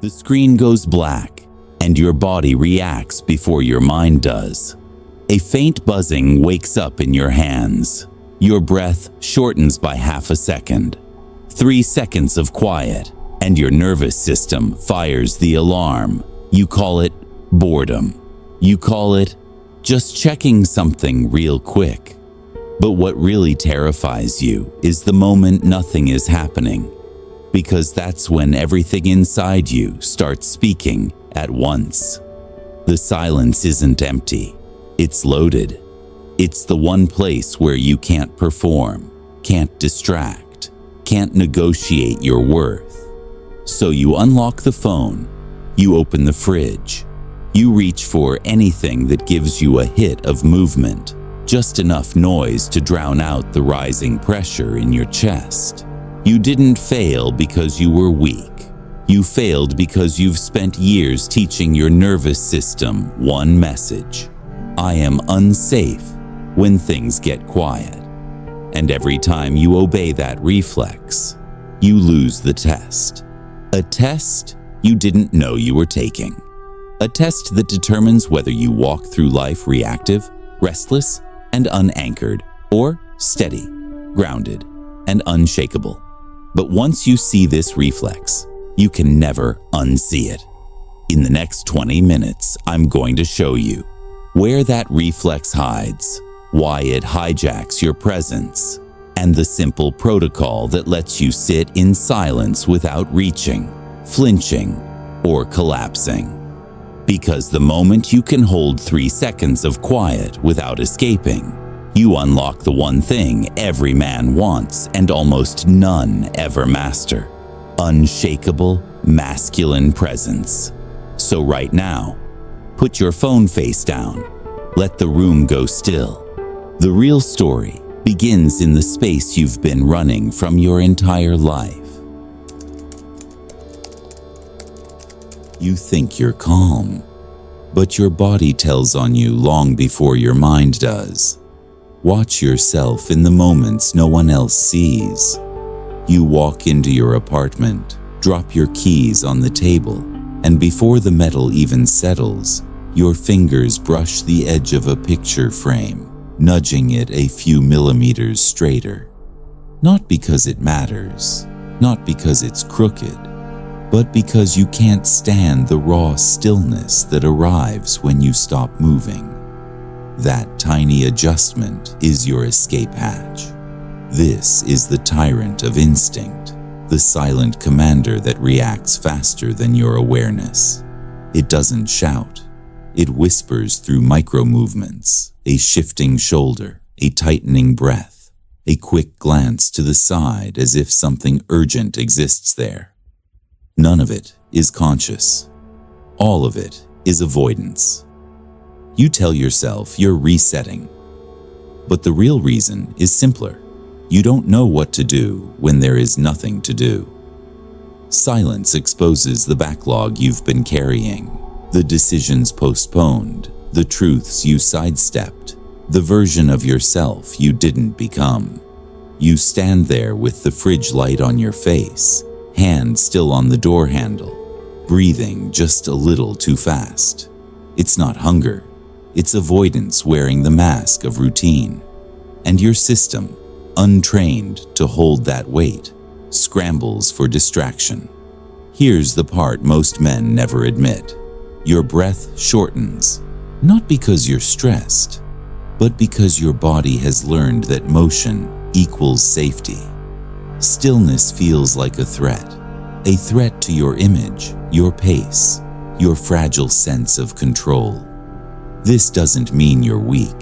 The screen goes black, and your body reacts before your mind does. A faint buzzing wakes up in your hands. Your breath shortens by half a second. 3 seconds of quiet, and your nervous system fires the alarm. You call it boredom. You call it just checking something real quick. But what really terrifies you is the moment nothing is happening, because that's when everything inside you starts speaking at once. The silence isn't empty, it's loaded. It's the one place where you can't perform, can't distract, can't negotiate your worth. So you unlock the phone, you open the fridge, you reach for anything that gives you a hit of movement, just enough noise to drown out the rising pressure in your chest. You didn't fail because you were weak. You failed because you've spent years teaching your nervous system one message: I am unsafe when things get quiet. And every time you obey that reflex, you lose the test. A test you didn't know you were taking. A test that determines whether you walk through life reactive, restless, and unanchored, or steady, grounded, and unshakable. But once you see this reflex, you can never unsee it. In the next 20 minutes, I'm going to show you where that reflex hides, why it hijacks your presence, and the simple protocol that lets you sit in silence without reaching, flinching, or collapsing. Because the moment you can hold 3 seconds of quiet without escaping, you unlock the one thing every man wants and almost none ever master: unshakable, masculine presence. So right now, put your phone face down. Let the room go still. The real story begins in the space you've been running from your entire life. You think you're calm, but your body tells on you long before your mind does. Watch yourself in the moments no one else sees. You walk into your apartment, drop your keys on the table, and before the metal even settles, your fingers brush the edge of a picture frame, nudging it a few millimeters straighter. Not because it matters, not because it's crooked, but because you can't stand the raw stillness that arrives when you stop moving. That tiny adjustment is your escape hatch. This is the tyrant of instinct, the silent commander that reacts faster than your awareness. It doesn't shout. It whispers through micro movements, a shifting shoulder, a tightening breath, a quick glance to the side as if something urgent exists there. None of it is conscious. All of it is avoidance. You tell yourself you're resetting, but the real reason is simpler. You don't know what to do when there is nothing to do. Silence exposes the backlog you've been carrying, the decisions postponed, the truths you sidestepped, the version of yourself you didn't become. You stand there with the fridge light on your face, hand still on the door handle, breathing just a little too fast. It's not hunger, it's avoidance wearing the mask of routine. And your system, untrained to hold that weight, scrambles for distraction. Here's the part most men never admit. Your breath shortens, not because you're stressed, but because your body has learned that motion equals safety. Stillness feels like a threat to your image, your pace, your fragile sense of control. This doesn't mean you're weak.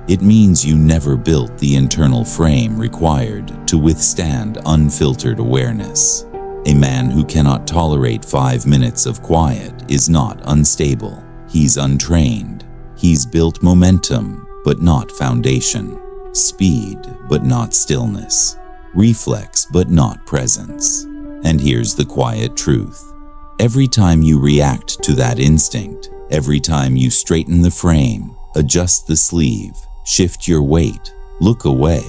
It means you never built the internal frame required to withstand unfiltered awareness. A man who cannot tolerate 5 minutes of quiet is not unstable. He's untrained. He's built momentum, but not foundation. Speed, but not stillness. Reflex, but not presence. And here's the quiet truth. Every time you react to that instinct, every time you straighten the frame, adjust the sleeve, shift your weight, look away,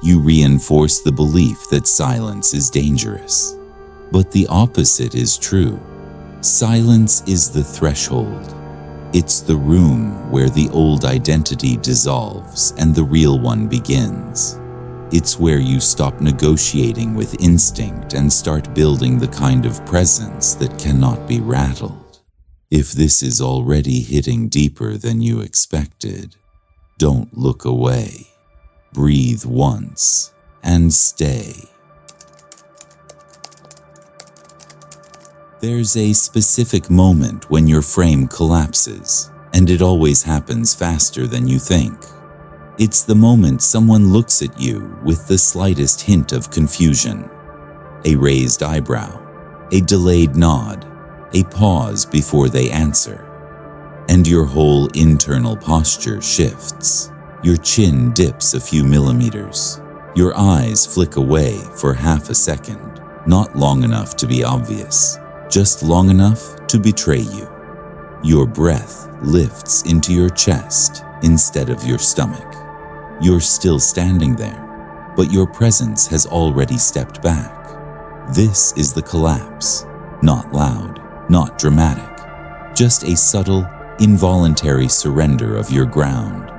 you reinforce the belief that silence is dangerous. But the opposite is true. Silence is the threshold. It's the room where the old identity dissolves and the real one begins. It's where you stop negotiating with instinct and start building the kind of presence that cannot be rattled. If this is already hitting deeper than you expected, don't look away. Breathe once and stay. There's a specific moment when your frame collapses, and it always happens faster than you think. It's the moment someone looks at you with the slightest hint of confusion. A raised eyebrow, a delayed nod, a pause before they answer. And your whole internal posture shifts. Your chin dips a few millimeters. Your eyes flick away for half a second, not long enough to be obvious, just long enough to betray you. Your breath lifts into your chest instead of your stomach. You're still standing there, but your presence has already stepped back. This is the collapse, not loud, not dramatic, just a subtle, involuntary surrender of your ground.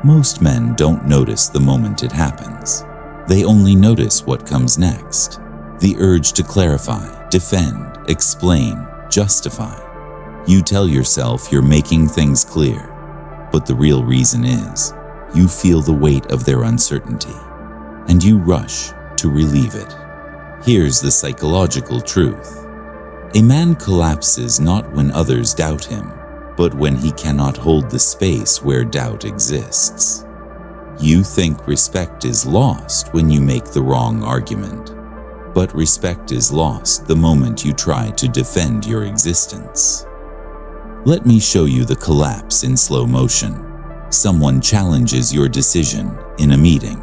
Most men don't notice the moment it happens. They only notice what comes next. The urge to clarify, defend, explain, justify. You tell yourself you're making things clear, but the real reason is you feel the weight of their uncertainty, and you rush to relieve it. Here's the psychological truth. A man collapses not when others doubt him, but when he cannot hold the space where doubt exists. You think respect is lost when you make the wrong argument, but respect is lost the moment you try to defend your existence. Let me show you the collapse in slow motion. Someone challenges your decision in a meeting.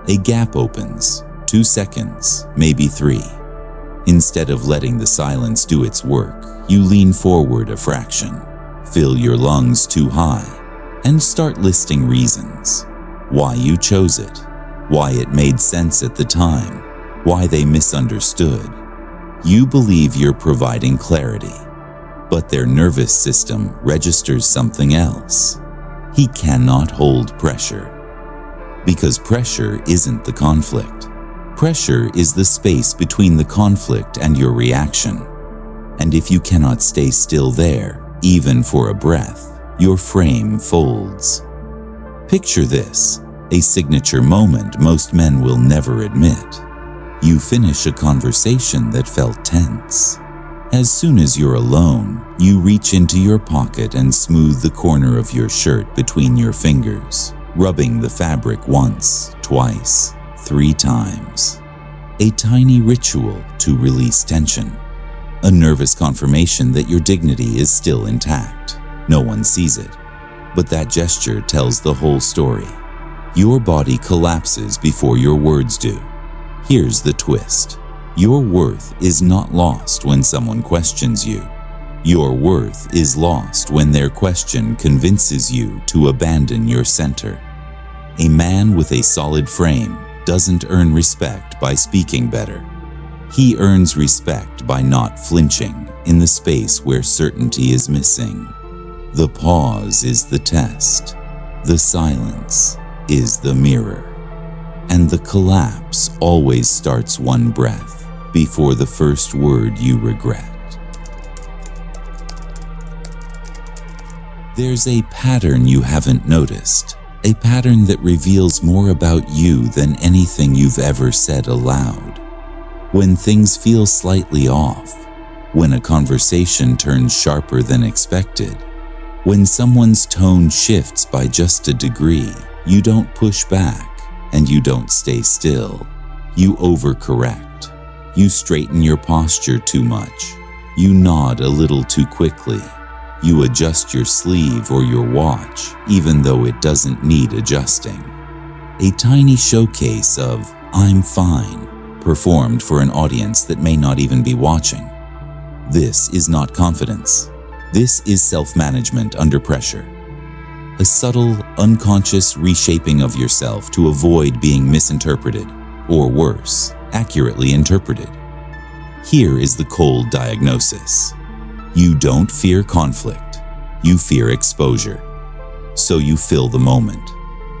A gap opens, 2 seconds, maybe 3. Instead of letting the silence do its work, you lean forward a fraction, fill your lungs too high, and start listing reasons. Why you chose it, why it made sense at the time, why they misunderstood. You believe you're providing clarity, but their nervous system registers something else. He cannot hold pressure. Because pressure isn't the conflict. Pressure is the space between the conflict and your reaction. And if you cannot stay still there, even for a breath, your frame folds. Picture this, a signature moment most men will never admit. You finish a conversation that felt tense. As soon as you're alone, you reach into your pocket and smooth the corner of your shirt between your fingers, rubbing the fabric once, twice, 3 times. A tiny ritual to release tension. A nervous confirmation that your dignity is still intact. No one sees it, but that gesture tells the whole story. Your body collapses before your words do. Here's the twist. Your worth is not lost when someone questions you. Your worth is lost when their question convinces you to abandon your center. A man with a solid frame doesn't earn respect by speaking better. He earns respect by not flinching in the space where certainty is missing. The pause is the test. The silence is the mirror. And the collapse always starts one breath before the first word you regret. There's a pattern you haven't noticed, a pattern that reveals more about you than anything you've ever said aloud. When things feel slightly off, when a conversation turns sharper than expected, when someone's tone shifts by just a degree, you don't push back and you don't stay still. You overcorrect. You straighten your posture too much. You nod a little too quickly. You adjust your sleeve or your watch, even though it doesn't need adjusting. A tiny showcase of "I'm fine" performed for an audience that may not even be watching. This is not confidence. This is self-management under pressure. A subtle, unconscious reshaping of yourself to avoid being misinterpreted, or worse, accurately interpreted. Here is the cold diagnosis. You don't fear conflict, you fear exposure. So you fill the moment.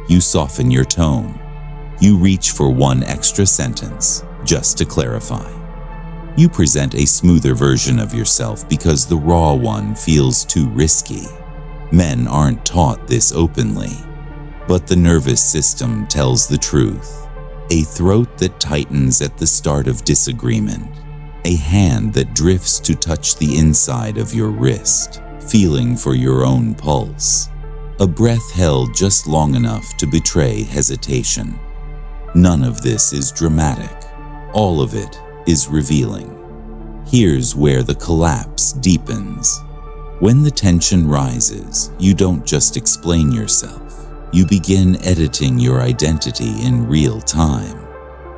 You soften your tone. You reach for one extra sentence, just to clarify. You present a smoother version of yourself because the raw one feels too risky. Men aren't taught this openly, but the nervous system tells the truth. A throat that tightens at the start of disagreement. A hand that drifts to touch the inside of your wrist, feeling for your own pulse. A breath held just long enough to betray hesitation. None of this is dramatic. All of it is revealing. Here's where the collapse deepens. When the tension rises, you don't just explain yourself. You begin editing your identity in real time.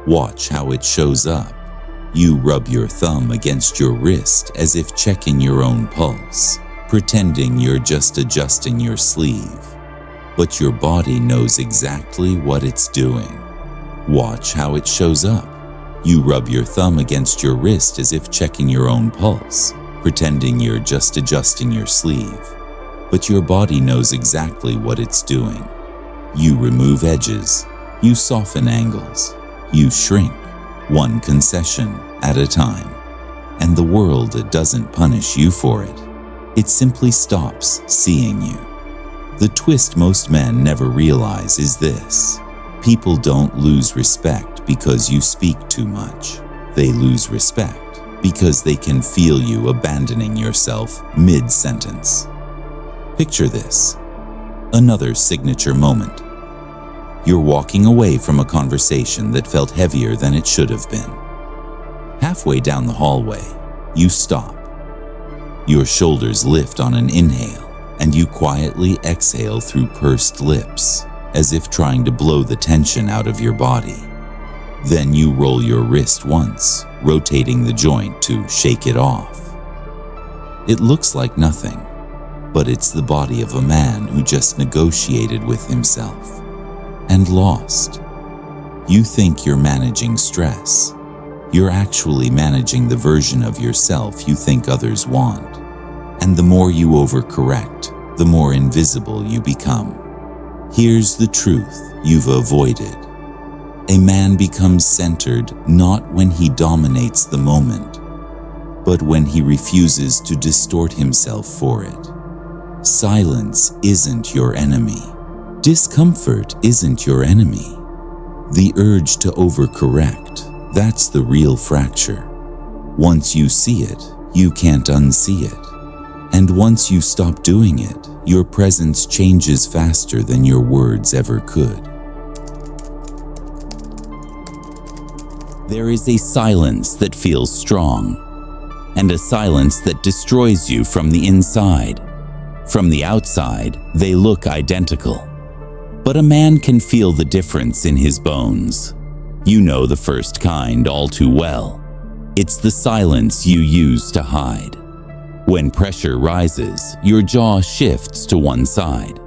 Watch how it shows up. You rub your thumb against your wrist as if checking your own pulse, pretending you're just adjusting your sleeve. But your body knows exactly what it's doing. Watch how it shows up. You rub your thumb against your wrist as if checking your own pulse, pretending you're just adjusting your sleeve. But your body knows exactly what it's doing. You remove edges. You soften angles. You shrink, one concession at a time. And the world doesn't punish you for it. It simply stops seeing you. The twist most men never realize is this. People don't lose respect because you speak too much. They lose respect because they can feel you abandoning yourself mid-sentence. Picture this. Another signature moment. You're walking away from a conversation that felt heavier than it should have been. Halfway down the hallway, you stop. Your shoulders lift on an inhale, and you quietly exhale through pursed lips, as if trying to blow the tension out of your body. Then you roll your wrist once, rotating the joint to shake it off. It looks like nothing, but it's the body of a man who just negotiated with himself and lost. You think you're managing stress. You're actually managing the version of yourself you think others want. And the more you overcorrect, the more invisible you become. Here's the truth you've avoided. A man becomes centered not when he dominates the moment, but when he refuses to distort himself for it. Silence isn't your enemy. Discomfort isn't your enemy. The urge to overcorrect, that's the real fracture. Once you see it, you can't unsee it. And once you stop doing it, your presence changes faster than your words ever could. There is a silence that feels strong, and a silence that destroys you from the inside. From the outside, they look identical. But a man can feel the difference in his bones. You know the first kind all too well. It's the silence you use to hide. When pressure rises, your jaw shifts to one side.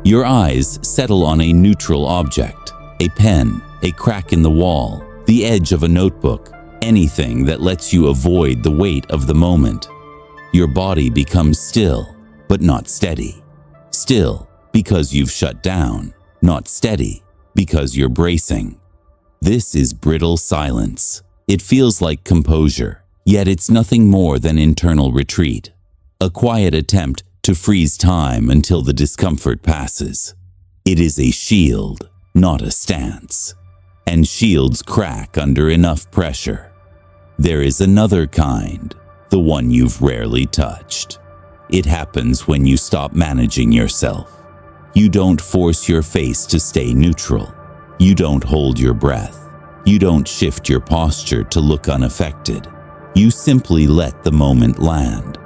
Your eyes settle on a neutral object, a pen, a crack in the wall, the edge of a notebook, anything that lets you avoid the weight of the moment. Your body becomes still, but not steady. Still, because you've shut down. Not steady, because you're bracing. This is brittle silence. It feels like composure, yet it's nothing more than internal retreat. A quiet attempt to freeze time until the discomfort passes. It is a shield, not a stance. And shields crack under enough pressure. There is another kind, the one you've rarely touched. It happens when you stop managing yourself. You don't force your face to stay neutral. You don't hold your breath. You don't shift your posture to look unaffected. You simply let the moment land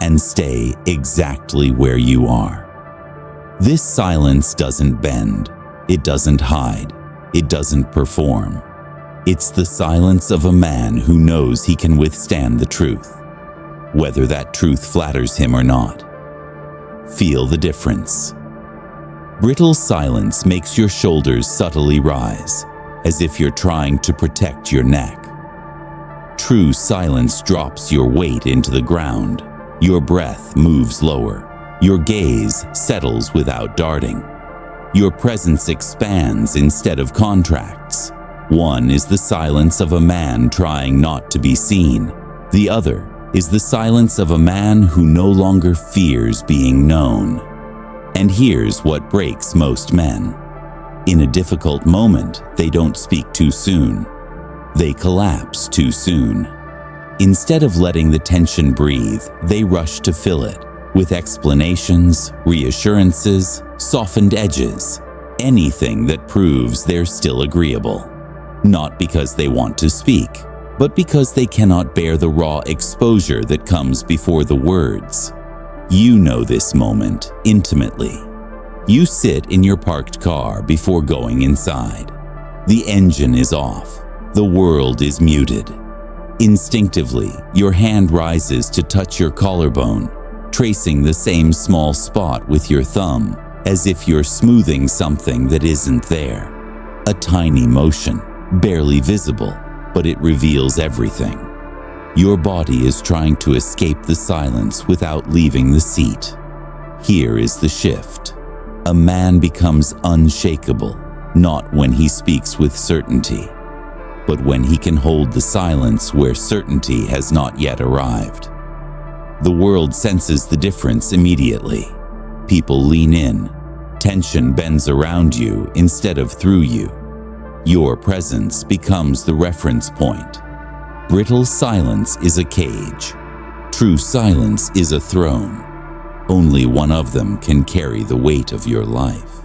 and stay exactly where you are. This silence doesn't bend. It doesn't hide. It doesn't perform. It's the silence of a man who knows he can withstand the truth, whether that truth flatters him or not. Feel the difference. Brittle silence makes your shoulders subtly rise, as if you're trying to protect your neck. True silence drops your weight into the ground. Your breath moves lower. Your gaze settles without darting. Your presence expands instead of contracts. One is the silence of a man trying not to be seen. The other is the silence of a man who no longer fears being known. And here's what breaks most men. In a difficult moment, they don't speak too soon. They collapse too soon. Instead of letting the tension breathe, they rush to fill it with explanations, reassurances, softened edges, anything that proves they're still agreeable. Not because they want to speak, but because they cannot bear the raw exposure that comes before the words. You know this moment intimately. You sit in your parked car before going inside. The engine is off. The world is muted. Instinctively, your hand rises to touch your collarbone, tracing the same small spot with your thumb, as if you're smoothing something that isn't there. A tiny motion, barely visible, but it reveals everything. Your body is trying to escape the silence without leaving the seat. Here is the shift. A man becomes unshakable, not when he speaks with certainty, but when he can hold the silence where certainty has not yet arrived. The world senses the difference immediately. People lean in. Tension bends around you instead of through you. Your presence becomes the reference point. Brittle silence is a cage. True silence is a throne. Only one of them can carry the weight of your life.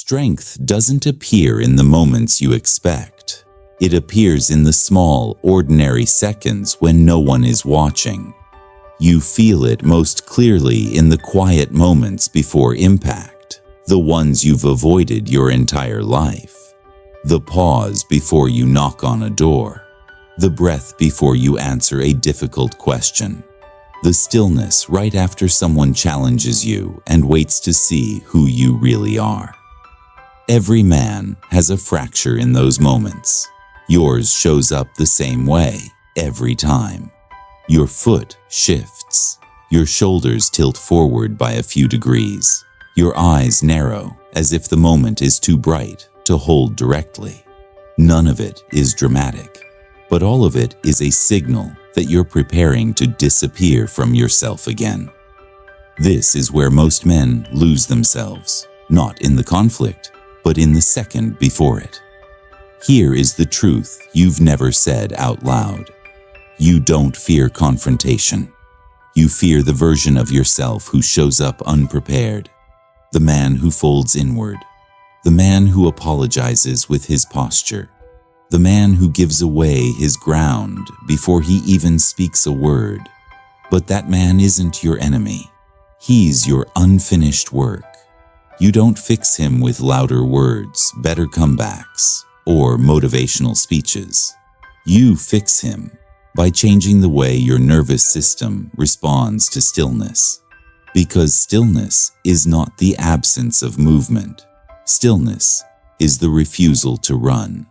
Strength doesn't appear in the moments you expect. It appears in the small, ordinary seconds when no one is watching. You feel it most clearly in the quiet moments before impact, the ones you've avoided your entire life. The pause before you knock on a door. The breath before you answer a difficult question. The stillness right after someone challenges you and waits to see who you really are. Every man has a fracture in those moments. Yours shows up the same way every time. Your foot shifts. Your shoulders tilt forward by a few degrees. Your eyes narrow as if the moment is too bright to hold directly. None of it is dramatic, but all of it is a signal that you're preparing to disappear from yourself again. This is where most men lose themselves, not in the conflict, but in the second before it. Here is the truth you've never said out loud. You don't fear confrontation. You fear the version of yourself who shows up unprepared, the man who folds inward, the man who apologizes with his posture, the man who gives away his ground before he even speaks a word. But that man isn't your enemy. He's your unfinished work. You don't fix him with louder words, better comebacks, or motivational speeches. You fix him by changing the way your nervous system responds to stillness. Because stillness is not the absence of movement. Stillness is the refusal to run.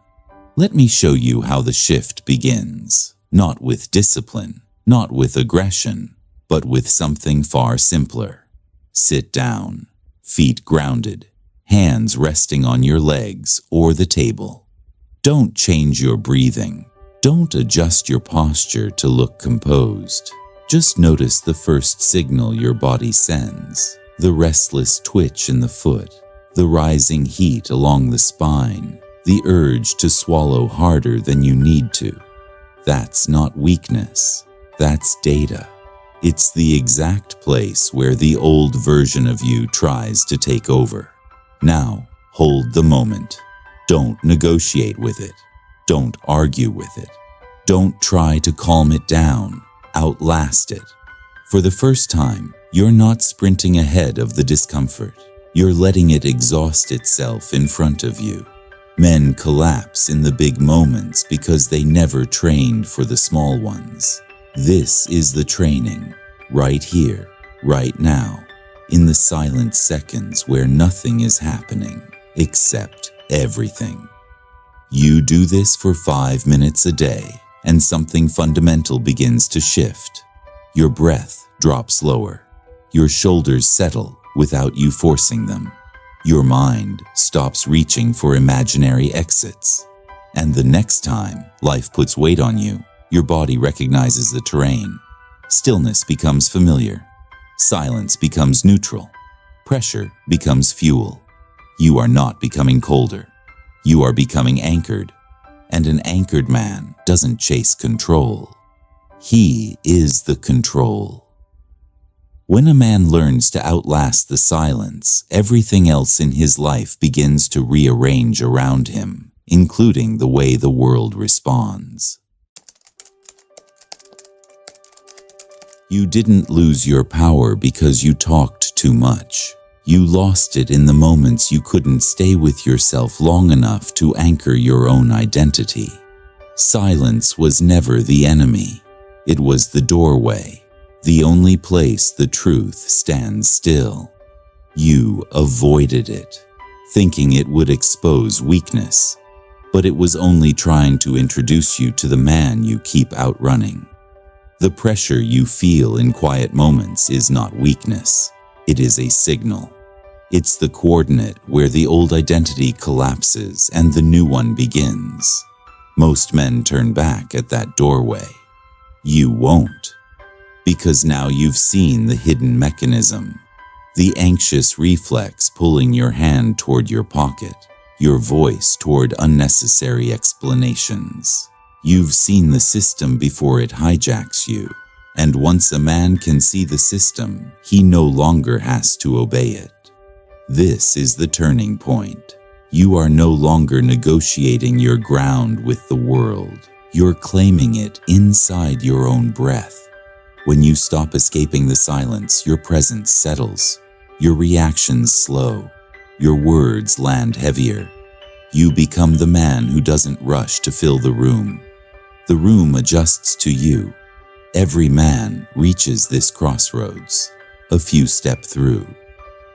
Let me show you how the shift begins, not with discipline, not with aggression, but with something far simpler. Sit down. Feet grounded, hands resting on your legs or the table. Don't change your breathing. Don't adjust your posture to look composed. Just notice the first signal your body sends, the restless twitch in the foot, the rising heat along the spine, the urge to swallow harder than you need to. That's not weakness. That's data. It's the exact place where the old version of you tries to take over. Now, hold the moment. Don't negotiate with it. Don't argue with it. Don't try to calm it down, outlast it. For the first time, you're not sprinting ahead of the discomfort. You're letting it exhaust itself in front of you. Men collapse in the big moments because they never trained for the small ones. This is the training, right here, right now, in the silent seconds where nothing is happening except everything. You do this for 5 minutes a day, and something fundamental begins to shift. Your breath drops lower. Your shoulders settle without you forcing them. Your mind stops reaching for imaginary exits. And the next time life puts weight on you, your body recognizes the terrain. Stillness becomes familiar. Silence becomes neutral. Pressure becomes fuel. You are not becoming colder. You are becoming anchored. And an anchored man doesn't chase control. He is the control. When a man learns to outlast the silence, everything else in his life begins to rearrange around him, including the way the world responds. You didn't lose your power because you talked too much. You lost it in the moments you couldn't stay with yourself long enough to anchor your own identity. Silence was never the enemy. It was the doorway, the only place the truth stands still. You avoided it, thinking it would expose weakness, but it was only trying to introduce you to the man you keep outrunning. The pressure you feel in quiet moments is not weakness. It is a signal. It's the coordinate where the old identity collapses and the new one begins. Most men turn back at that doorway. You won't. Because now you've seen the hidden mechanism. The anxious reflex pulling your hand toward your pocket, your voice toward unnecessary explanations. You've seen the system before it hijacks you. And once a man can see the system, he no longer has to obey it. This is the turning point. You are no longer negotiating your ground with the world. You're claiming it inside your own breath. When you stop escaping the silence, your presence settles. Your reactions slow. Your words land heavier. You become the man who doesn't rush to fill the room. The room adjusts to you. Every man reaches this crossroads. A few step through.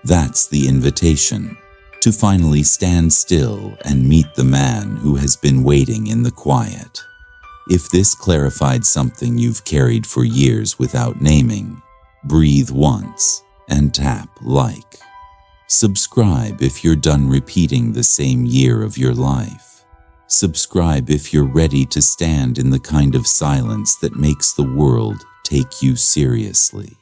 That's the invitation, to finally stand still and meet the man who has been waiting in the quiet. If this clarified something you've carried for years without naming, breathe once and tap like. Subscribe if you're done repeating the same year of your life. Subscribe if you're ready to stand in the kind of silence that makes the world take you seriously.